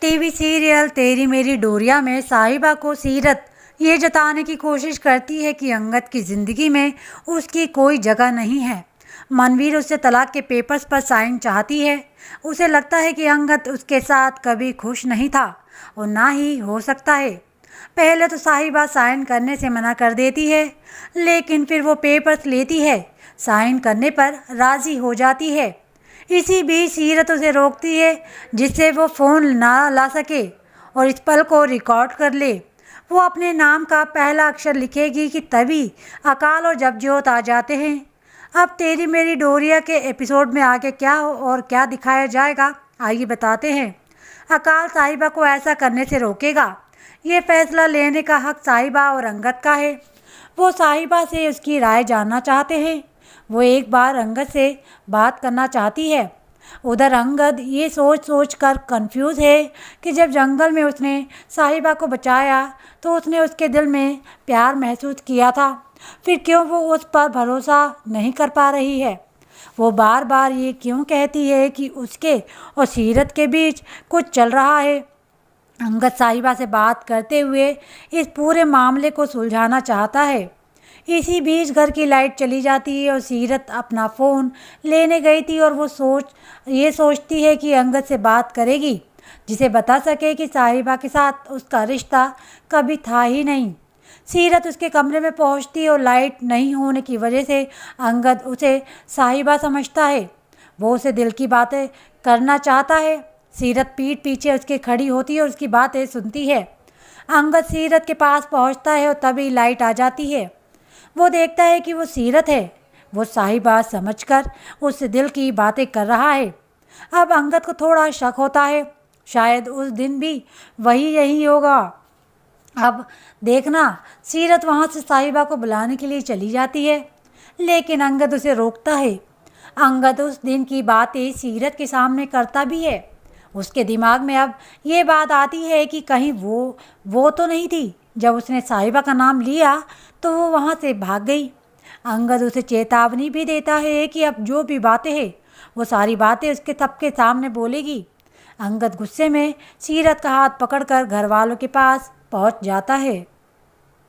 TV serial तेरी मेरी डोरिया में साहिबा को सीरत ये जताने की कोशिश करती है कि अंगद की ज़िंदगी में उसकी कोई जगह नहीं है। मनवीर उससे तलाक के पेपर्स पर साइन चाहती है। उसे लगता है कि अंगद उसके साथ कभी खुश नहीं था और ना ही हो सकता है। पहले तो साहिबा साइन करने से मना कर देती है, लेकिन फिर वो पेपर्स लेती है, साइन करने पर राज़ी हो जाती है। इसी बीच सीरत उसे रोकती है जिससे वो फ़ोन ना ला सके और इस पल को रिकॉर्ड कर ले। वो अपने नाम का पहला अक्षर लिखेगी कि तभी अकाल और जगजोत आ जाते हैं। अब तेरी मेरी डोरिया के एपिसोड में आगे क्या हो और क्या दिखाया जाएगा, आइए बताते हैं। अकाल साहिबा को ऐसा करने से रोकेगा। ये फैसला लेने का हक साहिबा और अंगद का है। वो साहिबा से उसकी राय जानना चाहते हैं। वो एक बार अंगद से बात करना चाहती है। उधर अंगद ये सोच सोच कर कन्फ्यूज़ है कि जब जंगल में उसने साहिबा को बचाया तो उसने उसके दिल में प्यार महसूस किया था, फिर क्यों वो उस पर भरोसा नहीं कर पा रही है। वो बार बार ये क्यों कहती है कि उसके और सीरत के बीच कुछ चल रहा है। अंगद साहिबा से बात करते हुए इस पूरे मामले को सुलझाना चाहता है। इसी बीच घर की लाइट चली जाती है और सीरत अपना फ़ोन लेने गई थी और वो सोचती है कि अंगद से बात करेगी जिसे बता सके कि साहिबा के साथ उसका रिश्ता कभी था ही नहीं। सीरत उसके कमरे में पहुंचती है और लाइट नहीं होने की वजह से अंगद उसे साहिबा समझता है। वो उसे दिल की बातें करना चाहता है। सीरत पीठ पीछे उसके खड़ी होती है और उसकी बातें सुनती है। अंगद सीरत के पास पहुंचता है और तभी लाइट आ जाती है। वो देखता है कि वो सीरत है। वो साहिबा समझकर उससे दिल की बातें कर रहा है। अब अंगद को थोड़ा शक होता है, शायद उस दिन भी वही यही होगा। अब देखना, सीरत वहाँ से साहिबा को बुलाने के लिए चली जाती है, लेकिन अंगद उसे रोकता है। अंगद उस दिन की बातें सीरत के सामने करता भी है। उसके दिमाग में अब ये बात आती है कि कहीं वो तो नहीं थी। जब उसने साहिबा का नाम लिया तो वो वहाँ से भाग गई। अंगद उसे चेतावनी भी देता है कि अब जो भी बातें हैं वो सारी बातें उसके सबके सामने बोलेगी। अंगद गुस्से में सीरत का हाथ पकड़कर घर वालों के पास पहुँच जाता है।